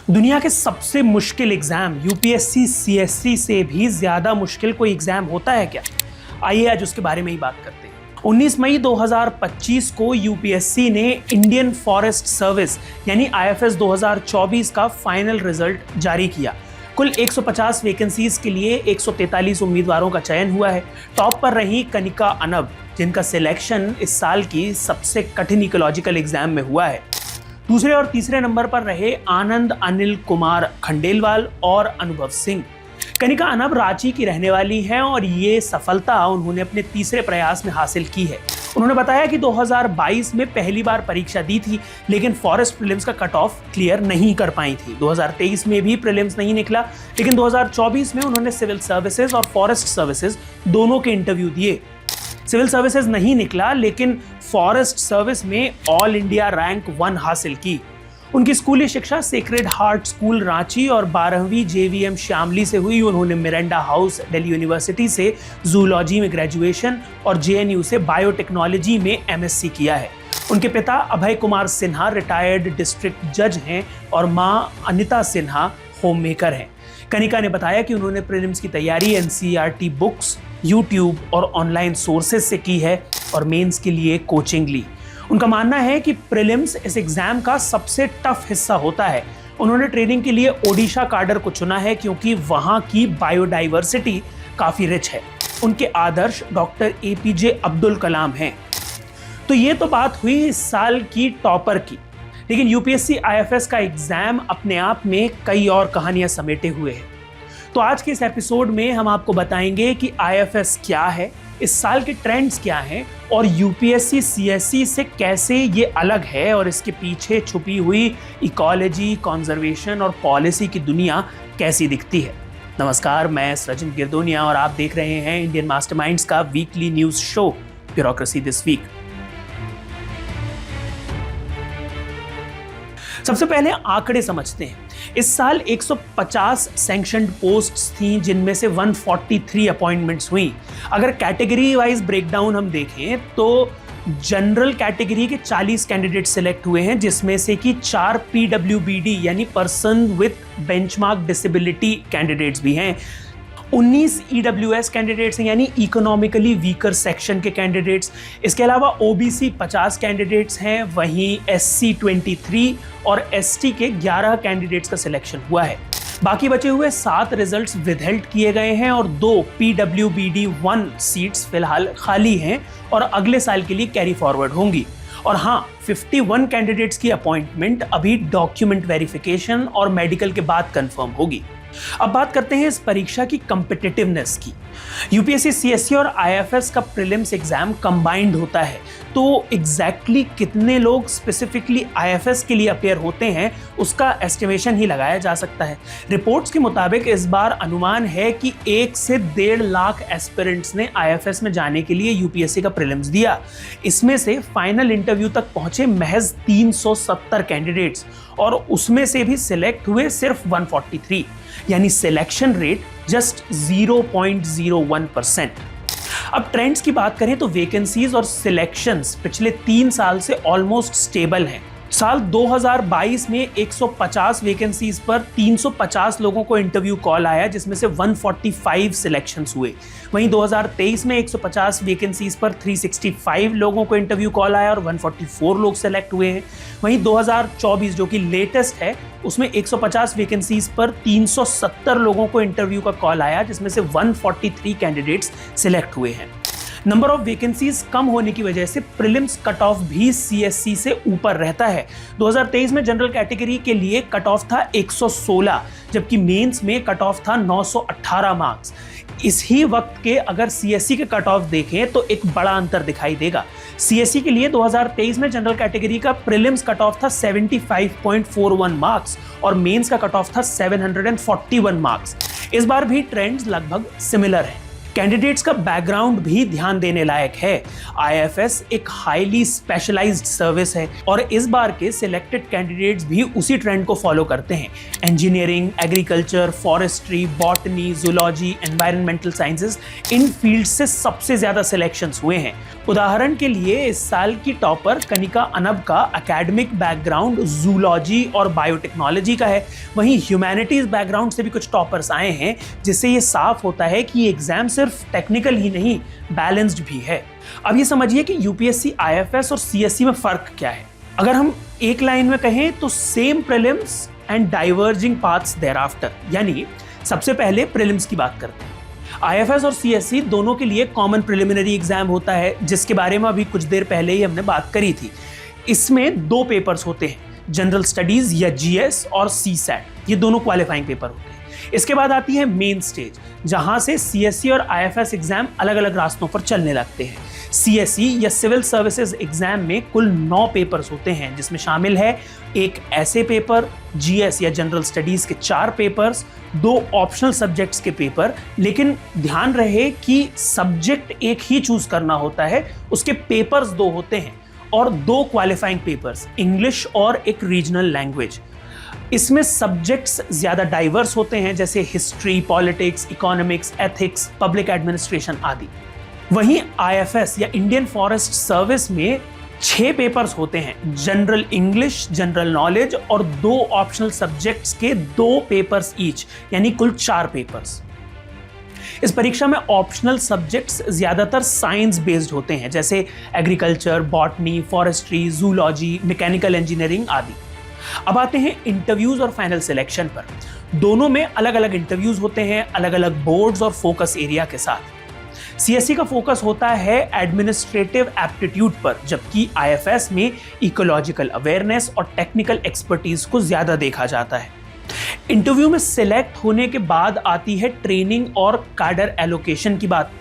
दुनिया के सबसे मुश्किल एग्जाम यूपीएससी सीएससी से भी ज्यादा मुश्किल कोई एग्जाम होता है क्या? आइए आज उसके बारे में ही बात करते हैं। 19 मई 2025 को यूपीएससी ने इंडियन फॉरेस्ट सर्विस यानी आईएफएस 2024 का फाइनल रिजल्ट जारी किया। कुल 150 वैकेंसीज के लिए 143 उम्मीदवारों का चयन हुआ है। टॉप पर रही कनिका अनब, जिनका सिलेक्शन इस साल की सबसे कठिन इकोलॉजिकल एग्जाम में हुआ है। दूसरे और तीसरे नंबर पर रहे आनंद अनिल कुमार खंडेलवाल और अनुभव सिंह। कनिका अनब रांची की रहने वाली हैं और ये सफलता उन्होंने अपने तीसरे प्रयास में हासिल की है। उन्होंने बताया कि 2022 में पहली बार परीक्षा दी थी, लेकिन फॉरेस्ट प्रीलिम्स का कट ऑफ क्लियर नहीं कर पाई थी। 2023 में भी प्रीलिम्स नहीं निकला, लेकिन 2024 में उन्होंने सिविल सर्विसेज और फॉरेस्ट सर्विसेज दोनों के इंटरव्यू दिए। सिविल सर्विसेज नहीं निकला, लेकिन फॉरेस्ट सर्विस में ऑल इंडिया रैंक 1 हासिल की। उनकी स्कूली शिक्षा सेक्रेड हार्ट स्कूल रांची और 12वीं जेवीएम श्यामली से हुई। उन्होंने मिरांडा हाउस दिल्ली यूनिवर्सिटी से जूलॉजी में ग्रेजुएशन और जेएनयू से बायोटेक्नोलॉजी में एमएससी किया है। उनके पिता अभय कुमार सिन्हा रिटायर्ड डिस्ट्रिक्ट जज हैं और मां अनिता सिन्हा होम मेकर हैं। कनिका ने बताया कि उन्होंने प्रीलिम्स की तैयारी एनसीईआरटी बुक्स, यूट्यूब और ऑनलाइन सोर्सेज से की है और मेंस के लिए कोचिंग ली। उनका मानना है कि प्रीलिम्स इस एग्जाम का सबसे टफ हिस्सा होता है। उन्होंने ट्रेनिंग के लिए ओडिशा काडर को चुना है क्योंकि वहां की बायोडाइवर्सिटी काफी रिच है। उनके आदर्श डॉक्टर एपीजे अब्दुल कलाम हैं। तो ये तो बात हुई इस साल की टॉपर की, लेकिन यूपीएससी आईएफएस का एग्जाम अपने आप में कई और कहानियां समेटे हुए है। तो आज के इस एपिसोड में हम आपको बताएंगे कि आईएफएस क्या है, इस साल के ट्रेंड्स क्या हैं और यूपीएससी सीएससी से कैसे ये अलग है और इसके पीछे छुपी हुई इकोलॉजी, कंजर्वेशन और पॉलिसी की दुनिया कैसी दिखती है। नमस्कार, मैं सृजन गिरदोनिया और आप देख रहे हैं इंडियन मास्टरमाइंड्स का weekly news show bureaucracy this week. सबसे पहले आंकड़े समझते हैं। इस साल 150 सैंक्शनड पोस्ट्स थी, जिनमें से 143 अपॉइंटमेंट्स हुई। अगर कैटेगरी वाइज ब्रेकडाउन हम देखें तो जनरल कैटेगरी के 40 कैंडिडेट सिलेक्ट हुए हैं, जिसमें से कि 4 पीडब्ल्यूबीडी यानी person with benchmark disability candidates भी हैं। 19 ईडब्ल्यूएस कैंडिडेट्स हैं यानी इकोनॉमिकली वीकर सेक्शन के कैंडिडेट्स। इसके अलावा ओबीसी 50 कैंडिडेट्स हैं, वहीं एससी 23 और एसटी के 11 कैंडिडेट्स का सिलेक्शन हुआ है। बाकी बचे हुए 7 रिजल्ट्स विदहेल्ड किए गए हैं और 2 पीडब्ल्यूबीडी 1 सीट्स फिलहाल खाली हैं और अगले साल के लिए कैरी फॉरवर्ड होंगी। और हाँ, 51 कैंडिडेट्स की अपॉइंटमेंट अभी डॉक्यूमेंट वेरिफिकेशन और मेडिकल के बाद कंफर्म होगी। अब बात करते हैं इस परीक्षा की कॉम्पिटिटिवनेस की। यूपीएससी सीएससी और आईएफएस का प्रीलिम्स एग्जाम कंबाइंड होता है, तो एग्जैक्टली कितने लोग स्पेसिफिकली आईएफएस के लिए अपेयर होते हैं उसका एस्टिमेशन ही लगाया जा सकता है। रिपोर्ट्स के मुताबिक इस बार अनुमान है कि 1 से 1.5 लाख एस्पिरेंट्स ने आईएफएस में जाने के लिए यूपीएससी का प्रीलिम्स दिया। इसमें से फाइनल इंटरव्यू तक पहुंचे महज 370 कैंडिडेट्स और उसमें से भी सिलेक्ट हुए सिर्फ 143, यानी सिलेक्शन रेट जस्ट 0.01%। अब ट्रेंड्स की बात करें तो वैकेंसीज और सिलेक्शंस पिछले 3 साल से ऑलमोस्ट स्टेबल हैं। साल 2022 में 150 वैकेंसीज पर 350 लोगों को इंटरव्यू कॉल आया, जिसमें से 145 सिलेक्शंस हुए। वहीं 2023 में 150 वैकेंसीज पर 365 लोगों को इंटरव्यू कॉल आया और 144 लोग सेलेक्ट हुए हैं। वहीं 2024 जो कि लेटेस्ट है, उसमें 150 वैकेंसीज पर 370 लोगों को इंटरव्यू का कॉल आया, जिसमें से 143 कैंडिडेट्स सिलेक्ट हुए हैं। नंबर ऑफ वैकेंसीज कम होने की वजह से प्रीलिम्स कट ऑफ भी सीएससी से ऊपर रहता है। 2023 में जनरल कैटेगरी के लिए कट ऑफ था 116, जबकि मेंस में कट ऑफ था 918 मार्क्स। इसी वक्त के अगर सीएससी के कट ऑफ देखें तो एक बड़ा अंतर दिखाई देगा। सीएससी के लिए 2023 में जनरल कैटेगरी का प्रीलिम्स कट ऑफ था 75.41 मार्क्स और मेंस का कट ऑफ था 741 मार्क्स। इस बार भी ट्रेंड्स लगभग सिमिलर हैं। कैंडिडेट्स का बैकग्राउंड भी ध्यान देने लायक है। आईएफएस एक हाईली स्पेशलाइज्ड सर्विस है और इस बार के सिलेक्टेड कैंडिडेट्स भी उसी ट्रेंड को फॉलो करते हैं। Engineering, agriculture, forestry, botany, zoology, environmental sciences, इन फील्ड से सबसे ज्यादा सिलेक्शंस हुए हैं। उदाहरण के लिए इस साल की टॉपर कनिका अनब का एकेडमिक बैकग्राउंड जूलॉजी और बायोटेक्नोलॉजी का है। वहीं ह्यूमैनिटीज बैकग्राउंड से भी कुछ टॉपर्स आए हैं, जिससे ये साफ होता है कि ये एग्जाम सिर्फ टेक्निकल ही नहीं, बैलेंस्ड भी है। अब ये समझिए कि यूपीएससी, आईएफएस और सीएससी में फर्क क्या है। अगर हम एक लाइन में कहें तो same prelims and diverging paths thereafter, यानी सबसे पहले प्रीलिम्स की बात करते हैं। आईएफएस और सीएससी दोनों के लिए कॉमन प्रिलिमिनरी एग्जाम होता है, जिसके बारे में अभी कुछ देर पहले ही हमने बात करी थी। इसमें 2 पेपर्स होते हैं, जनरल स्टडीज या जीएस और सीसैट, ये दोनों क्वालिफाइंग पेपर होते हैं। इसके बाद आती है मेन स्टेज, जहां से सीएससी और आईएफएस एग्जाम अलग अलग रास्तों पर चलने लगते हैं। सीएससी या सिविल सर्विसेज एग्जाम में कुल 9 पेपर्स होते हैं, जिसमें शामिल है एक ऐसे पेपर, जीएस या जनरल स्टडीज के 4 पेपर्स, 2 ऑप्शनल सब्जेक्ट्स के पेपर। लेकिन ध्यान रहे कि सब्जेक्ट एक ही चूज करना होता है, उसके पेपर्स 2 होते हैं और 2 क्वालिफाइंग पेपर्स, इंग्लिश और एक रीजनल लैंग्वेज। इसमें सब्जेक्ट्स ज्यादा डाइवर्स होते हैं, जैसे history, politics, economics, ethics, public administration आदि। वहीं आईएफएस या इंडियन फॉरेस्ट सर्विस में 6 पेपर्स होते हैं, जनरल इंग्लिश, जनरल नॉलेज और 2 ऑप्शनल सब्जेक्ट्स के 2 पेपर्स ईच, यानी कुल 4 पेपर्स। इस परीक्षा में ऑप्शनल सब्जेक्ट्स ज्यादातर साइंस बेस्ड होते हैं, जैसे agriculture, botany, forestry, zoology, mechanical engineering आदि। अब आते हैं इंटरव्यूज और फाइनल सिलेक्शन पर। दोनों में अलग अलग इंटरव्यूज होते हैं, अलग अलग बोर्ड्स और फोकस एरिया के साथ। सीएससी का फोकस होता है एडमिनिस्ट्रेटिव एप्टीट्यूड पर, जबकि आईएफएस में इकोलॉजिकल अवेयरनेस और टेक्निकल एक्सपर्टीज को ज्यादा देखा जाता है। इंटरव्यू में सिलेक्ट होने के बाद आती है ट्रेनिंग और कैडर एलोकेशन की बात।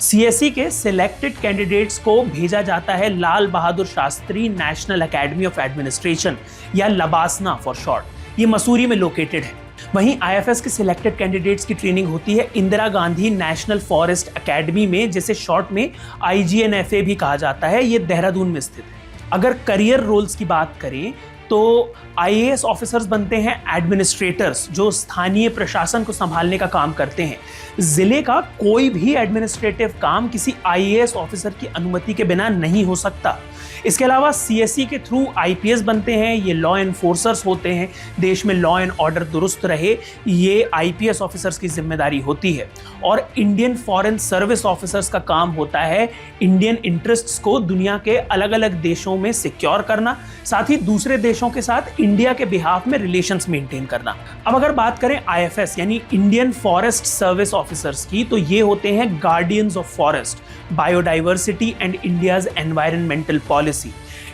सीएससी के सिलेक्टेड कैंडिडेट्स को भेजा जाता है Lal Bahadur Shastri national academy of administration या लबासना फॉर शॉर्ट, ये मसूरी में लोकेटेड है। वहीं आईएफएस के सिलेक्टेड कैंडिडेट्स की ट्रेनिंग होती है Indira Gandhi national forest academy में, जिसे शॉर्ट में आईजीएनएफए भी कहा जाता है, ये देहरादून में स्थित है। अगर करियर रोल्स की बात करें तो आईएएस ऑफिसर्स बनते हैं एडमिनिस्ट्रेटर्स, जो स्थानीय प्रशासन को संभालने का काम करते हैं। जिले का कोई भी एडमिनिस्ट्रेटिव काम किसी आईएएस ऑफिसर की अनुमति के बिना नहीं हो सकता। इसके अलावा सीएससी के थ्रू आईपीएस बनते हैं, ये लॉ एनफोर्सर्स होते हैं। देश में लॉ एंड ऑर्डर दुरुस्त रहे, ये आईपीएस ऑफिसर्स की जिम्मेदारी होती है। और इंडियन फॉरेन सर्विस ऑफिसर्स का काम होता है इंडियन इंटरेस्ट्स को दुनिया के अलग अलग देशों में सिक्योर करना, साथ ही दूसरे देशों के साथ इंडिया के बिहाफ में रिलेशंस मेंटेन करना। अब अगर बात करें आईएफएस यानी इंडियन फॉरेस्ट सर्विस ऑफिसर्स की, तो ये होते हैं guardians of forest, biodiversity and India's environmental policy.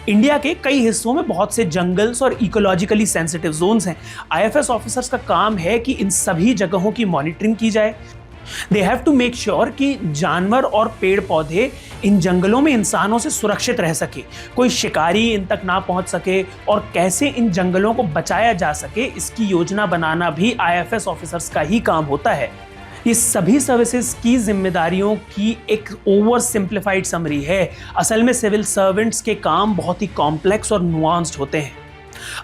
India के कई हिस्सों में बहुत से जंगल्स और इकोलॉजिकली सेंसिटिव जोन्स हैं। आईएफएस ऑफिसर्स का काम है कि इन सभी जगहों की मॉनिटरिंग की जाए। They have to make sure कि जानवर और पेड़ पौधे इन जंगलों में इंसानों से सुरक्षित रह सके, कोई शिकारी इन तक ना पहुंच सके, और कैसे इन जंगलों को बचाया जा सके, इसकी योजना बनाना भी आईएफएस ऑफिसर्स का ही काम होता है। ये सभी सर्विसेज की जिम्मेदारियों की एक ओवर सिंप्लीफाइड समरी है। असल में सिविल सर्वेंट्स के काम बहुत ही कॉम्प्लेक्स और नुआंस्ड होते हैं।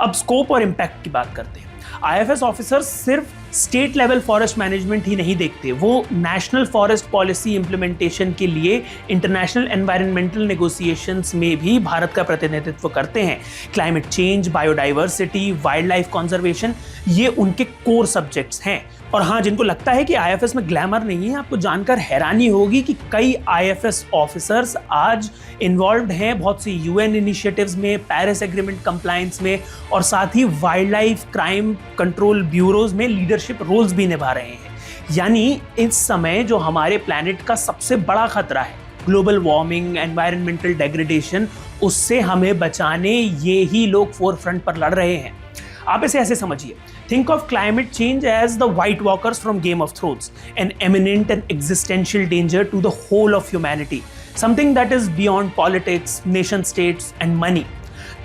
अब स्कोप और इम्पैक्ट की बात करते हैं। आईएफएस ऑफिसर्स सिर्फ स्टेट लेवल फॉरेस्ट मैनेजमेंट ही नहीं देखते, वो नेशनल फॉरेस्ट पॉलिसी इंप्लीमेंटेशन के लिए इंटरनेशनल एनवायरमेंटल नेगोशिएशंस में भी भारत का प्रतिनिधित्व करते हैं। Climate change, biodiversity, wild life conservation, ये उनके कोर सब्जेक्ट्स हैं। और हाँ, जिनको लगता है कि आईएफएस में ग्लैमर नहीं है, आपको जानकर हैरानी होगी कि कई आईएफएस ऑफिसर्स आज इन्वॉल्व्ड हैं बहुत सी यूएन इनिशिएटिव्स में, पेरिस एग्रीमेंट कंप्लायंस में, और साथ ही wild life crime control bureaus में लीडरशिप रोल्स भी निभा रहे हैं। यानी इस समय जो हमारे प्लैनेट का सबसे बड़ा खतरा है, ग्लोबल वार्मिंग, एनवायरमेंटल डेग्रेडेशन, उससे हमें बचाने ये ही लोग फोरफ्रंट पर लड़ रहे हैं। आप इसे ऐसे समझिए, think of climate change as the White Walkers from Game of Thrones, an imminent and existential danger to the whole of humanity, something that is beyond politics, nation states and money.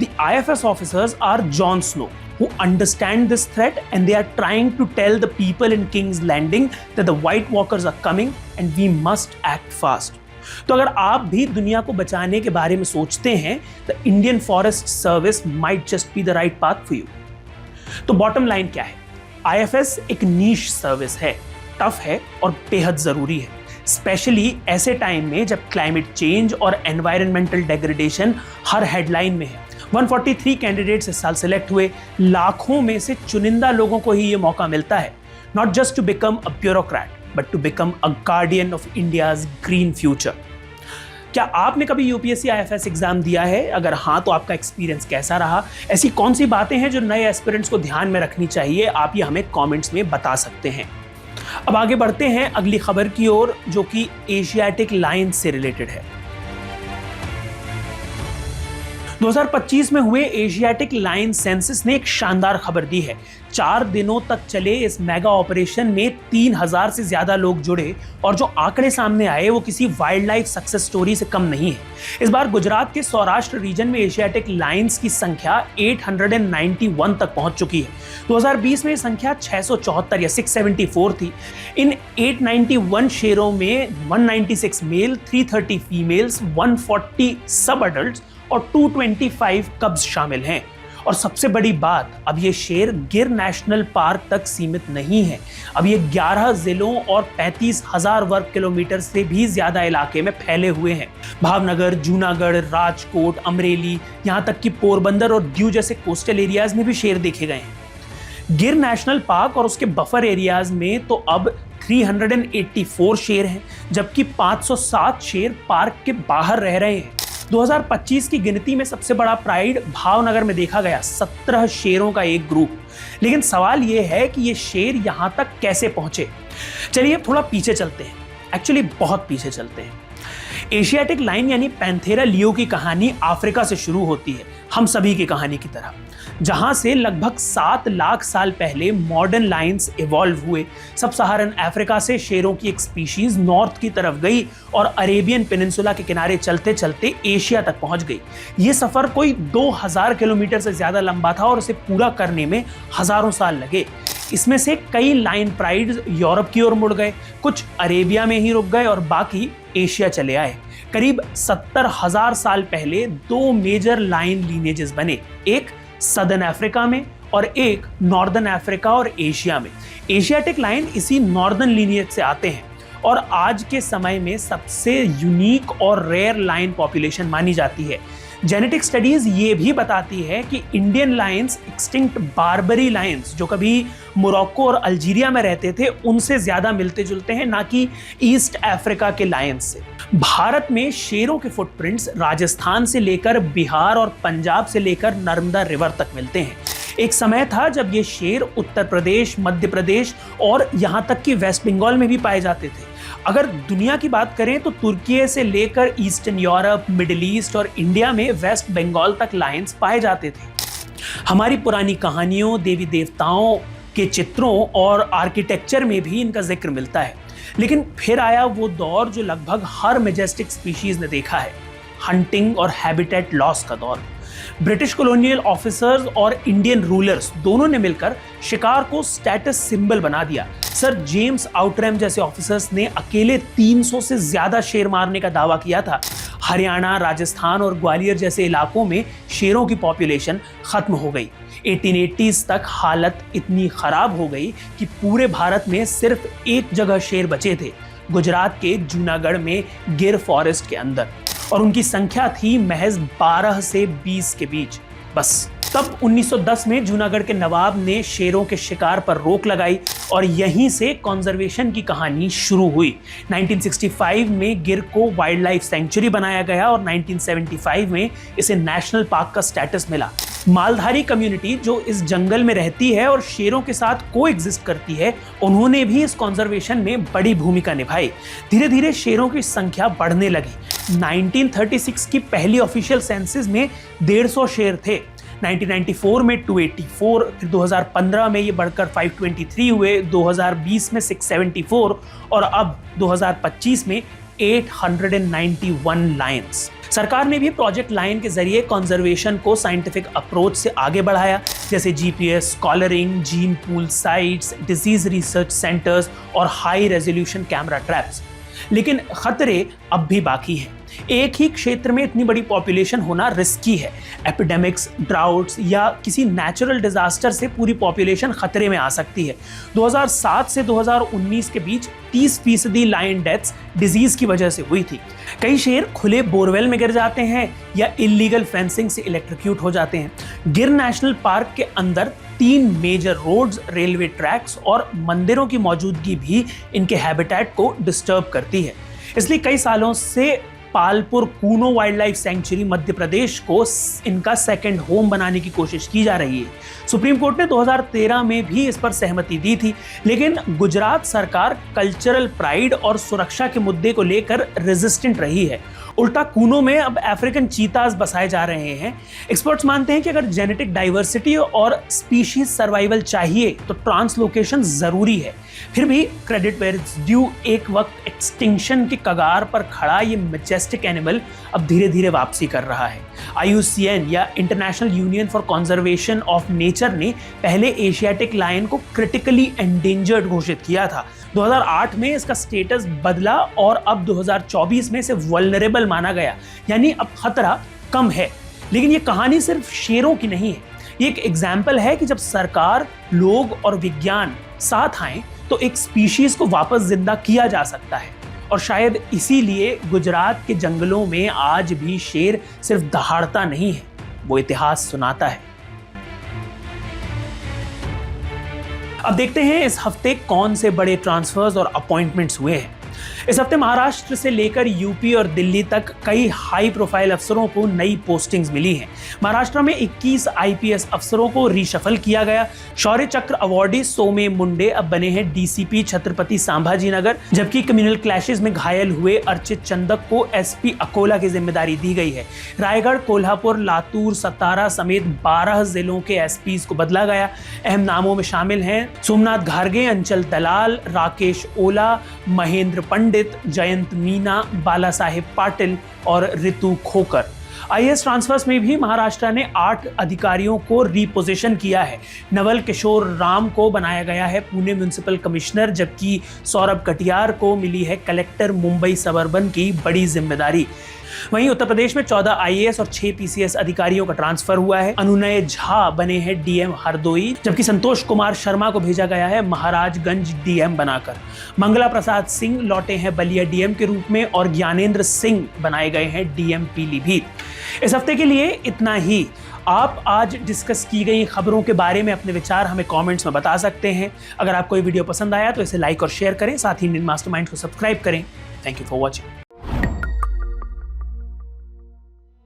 The IFS officers are Jon Snow, who understand this threat and they are trying to tell the people in King's Landing that the White Walkers are coming and we must act fast. तो अगर आप भी दुनिया को बचाने के बारे में सोचते हैं, the Indian Forest Service might just be the right path for you. तो बॉटम लाइन क्या है? IFS एक नीश सर्विस है, टफ है और बेहद जरूरी है, स्पेशली ऐसे टाइम में जब क्लाइमेट चेंज और एनवायरमेंटल डेग्रेडेशन हर हेडलाइन में है। 143 कैंडिडेट्स इस साल सिलेक्ट हुए, लाखों में से चुनिंदा लोगों को ही ये मौका मिलता है, not just to become a bureaucrat but to become a guardian of India's green future. क्या आपने कभी यूपीएससी आईएफएस एग्जाम दिया है? अगर हाँ तो आपका एक्सपीरियंस कैसा रहा? ऐसी कौन सी बातें हैं जो नए एस्पिरेंट्स को ध्यान में रखनी चाहिए? आप ये हमें कमेंट्स में बता सकते हैं। अब आगे बढ़ते हैं अगली खबर की ओर, जो कि एशियाटिक लायन से रिलेटेड है। 2025 में हुए एशियाटिक लायन सेंसस ने एक शानदार खबर दी है। 4 दिनों तक चले इस मेगा ऑपरेशन में 3000 से ज्यादा लोग जुड़े और जो आंकड़े सामने आए वो किसी वाइल्ड लाइफ सक्सेस स्टोरी से कम नहीं है। इस बार गुजरात के सौराष्ट्र रीजन में एशियाटिक लायंस की संख्या 891 तक पहुंच चुकी है। 2020 में संख्या 674 या 674 थी। इन 891 शेरों में 196 मेल, 330 फीमेल्स, 140 सब अडल्ट और 225 कब्स शामिल हैं। और सबसे बड़ी बात, अब ये शेर गिर नेशनल पार्क तक सीमित नहीं है। अब ये 11 जिलों और 35,000 वर्ग किलोमीटर से भी ज्यादा इलाके में फैले हुए हैं। भावनगर, जूनागढ़, राजकोट, अमरेली, यहाँ तक कि पोरबंदर और दीव जैसे कोस्टल एरियाज में भी शेर देखे गए हैं। गिर नेशनल पार्क और उसके बफर एरियाज में तो अब 384 शेर हैं, जबकि 507 शेर पार्क के बाहर रह रहे हैं। 2025 की गिनती में सबसे बड़ा प्राइड भावनगर में देखा गया, 17 शेरों का एक ग्रुप। लेकिन सवाल यह है कि ये शेर यहां तक कैसे पहुंचे। चलिए थोड़ा पीछे चलते हैं, एक्चुअली बहुत पीछे चलते हैं। एशियाटिक लायन यानी पैंथेरा लियो की कहानी अफ्रीका से शुरू होती है, हम सभी की कहानी की तरह, जहां से लगभग 7 लाख साल पहले मॉडर्न लायंस इवॉल्व हुए। सब सहारन अफ्रीका से शेरों की एक स्पीशीज नॉर्थ की तरफ गई और अरेबियन पेनिनसुला के किनारे चलते चलते एशिया तक पहुंच गई। ये सफर कोई 2000 किलोमीटर से ज्यादा लंबा था और इसे पूरा करने में हजारों साल लगे। इसमें से कई लायन प्राइड्स यूरोप की ओर मुड़ गए, कुछ अरेबिया में ही रुक गए और बाकी एशिया चले आए। करीब 70,000 साल पहले 2 मेजर लायन लीनेजेस बने, एक सदर्न अफ्रीका में और एक नॉर्दर्न अफ्रीका और एशिया में। एशियाटिक लायन इसी नॉर्दर्न लीनियज से आते हैं और आज के समय में सबसे यूनिक और रेयर लायन पॉपुलेशन मानी जाती है। जेनेटिक स्टडीज ये भी बताती है कि Indian Lions extinct Barbary Lions जो कभी मोरक्को और अल्जीरिया में रहते थे उनसे ज्यादा मिलते जुलते हैं, ना कि ईस्ट अफ्रीका के लायंस से। भारत में शेरों के फुटप्रिंट्स राजस्थान से लेकर बिहार और पंजाब से लेकर नर्मदा रिवर तक मिलते हैं। एक समय था जब ये शेर उत्तर प्रदेश, मध्य प्रदेश और यहाँ तक कि वेस्ट बंगाल में भी पाए जाते थे। अगर दुनिया की बात करें तो तुर्की से लेकर ईस्टर्न यूरोप, मिडिल ईस्ट और इंडिया में वेस्ट बंगाल तक लायंस पाए जाते थे। हमारी पुरानी कहानियों, देवी देवताओं के चित्रों और आर्किटेक्चर में भी इनका जिक्र मिलता है। लेकिन फिर आया वो दौर जो लगभग हर मेजेस्टिक स्पीशीज ने देखा है, हंटिंग और हैबिटेट लॉस का दौर। ब्रिटिश कॉलोनियल ऑफिसर्स और इंडियन रूलर्स दोनों ने मिलकर शिकार को स्टेटस सिंबल बना दिया। सर जेम्स आउटरैम जैसे ऑफिसर्स ने अकेले 300 से ज्यादा शेर मारने का दावा किया था। हरियाणा, राजस्थान और ग्वालियर जैसे इलाकों में शेरों की पॉपुलेशन खत्म हो गई। 1880s तक हालत इतनी खराब हो गई कि पूरे भारत में सिर्फ एक जगह शेर बचे थे, गुजरात के जूनागढ़ में गिर फॉरेस्ट के अंदर, और उनकी संख्या थी महज 12 से 20 के बीच बस। तब 1910 में जूनागढ़ के नवाब ने शेरों के शिकार पर रोक लगाई और यहीं से कंजर्वेशन की कहानी शुरू हुई। 1965 में गिर को वाइल्ड लाइफ सेंचुरी बनाया गया और 1975 में इसे नेशनल पार्क का स्टेटस मिला। मालधारी कम्युनिटी जो इस जंगल में रहती है और शेरों के साथ कोएग्जिस्ट करती है, उन्होंने भी इस कंजर्वेशन में बड़ी भूमिका निभाई। धीरे धीरे शेरों की संख्या बढ़ने लगी। 1936 की पहली ऑफिशियल सेंसस में 150 शेर थे, 1994 में 284, फिर 2015 में ये बढ़कर 523 हुए, 2020 में 674 और अब 2025 में 891 लायंस। सरकार ने भी प्रोजेक्ट लाइन के जरिए कंजर्वेशन को साइंटिफिक अप्रोच से आगे बढ़ाया, जैसे GPS, colouring, gene pool sites, disease research centres और हाई रेजोल्यूशन कैमरा ट्रैप्स। लेकिन खतरे अब भी बाकी हैं। एक ही क्षेत्र में इतनी बड़ी पॉपुलेशन होना रिस्की है। एपिडेमिक्स, ड्राउट्स या किसी नेचुरल डिजास्टर से पूरी पॉपुलेशन खतरे में आ सकती है। 2007 से 2019 के बीच 30% लायन डेथ्स डिजीज की वजह से हुई थी। कई शेर खुले बोरवेल में गिर जाते हैं या इलीगल फेंसिंग से इलेक्ट्रोक्यूट हो जाते हैं। गिर नेशनल पार्क के अंदर 3 मेजर रोड्स, रेलवे ट्रैक्स और मंदिरों की मौजूदगी भी इनके हैबिटेट को डिस्टर्ब करती है। इसलिए कई सालों से Palpur Kuno wild life sanctuary Madhya Pradesh को इनका सेकंड होम बनाने की कोशिश की जा रही है। सुप्रीम कोर्ट ने 2013 में भी इस पर सहमति दी थी, लेकिन गुजरात सरकार कल्चरल प्राइड और सुरक्षा के मुद्दे को लेकर रेजिस्टेंट रही है। उल्टा कूनो में अब अफ्रीकन चीताज बसाए जा रहे हैं। एक्सपर्ट्स मानते हैं कि अगर जेनेटिक डाइवर्सिटी और स्पीशीज सर्वाइवल चाहिए तो ट्रांसलोकेशन जरूरी है। फिर भी क्रेडिट वेयर इट्स ड्यू, एक वक्त एक्सटिंक्शन के कगार पर खड़ा ये मैजेस्टिक एनिमल अब धीरे धीरे वापसी कर रहा है। IUCN या international union for conservation of nature ने पहले एशियाटिक लायन को क्रिटिकली एंडेंजर्ड घोषित किया था। 2008 में इसका स्टेटस बदला और अब 2024 में इसे वल्नरेबल माना गया, यानी अब खतरा कम है। लेकिन ये कहानी सिर्फ शेरों की नहीं है, ये एक एग्जाम्पल है कि जब सरकार, लोग और विज्ञान साथ आए तो एक स्पीशीज को वापस जिंदा किया जा सकता है। और शायद इसीलिए गुजरात के जंगलों में आज भी शेर सिर्फ दहाड़ता नहीं है, वो इतिहास सुनाता है। अब देखते हैं इस हफ्ते कौन से बड़े ट्रांसफर्स और अपॉइंटमेंट्स हुए हैं। इस हफ्ते महाराष्ट्र से लेकर यूपी और दिल्ली तक कई हाई प्रोफाइल अफसरों को नई पोस्टिंग्स मिली हैं। महाराष्ट्र में 21 IPS अफसरों को रीशफल किया गया। शौर्य चक्र अवार्डी सोमे मुंडे अब बने हैं DCP छत्रपति संभाजी नगर, जबकि कम्युनल क्लैशेस में घायल हुए अर्चित चंदक को SP अकोला की जिम्मेदारी दी गई है। रायगढ़, कोल्हापुर, लातूर, सतारा समेत 12 जिलों के SPs को बदला गया। अहम नामों में शामिल हैं सोमनाथ घारगे, अंचल दलाल, राकेश ओला, महेंद्र पंडित, जयंत मीना, बाला साहेब पाटिल और रितु खोकर। IAS ट्रांसफर्स में भी महाराष्ट्र ने 8 अधिकारियों को रिपोजिशन किया है। नवल किशोर राम को बनाया गया है पुणे म्युनिसिपल कमिश्नर, जबकि सौरभ कटियार को मिली है कलेक्टर मुंबई सबअर्बन की बड़ी जिम्मेदारी। वहीं उत्तर प्रदेश में 14 IAS और 6 PCS अधिकारियों का ट्रांसफर हुआ है। अनुनय झा बने हैं DM हरदोई, जबकि संतोष कुमार शर्मा को भेजा गया है महाराजगंज DM बनाकर। मंगला प्रसाद सिंह लौटे हैं बलिया DM के रूप में और ज्ञानेंद्र सिंह बनाए गए हैं DM पीलीभीत। इस हफ्ते के लिए इतना ही। आप आज डिस्कस की गई खबरों के बारे में अपने विचार हमें कमेंट्स में बता सकते हैं। अगर आपको ये वीडियो पसंद आया तो इसे लाइक और शेयर करें, साथ ही इंडियन मास्टरमाइंड को सब्सक्राइब करें। Thank you for watching.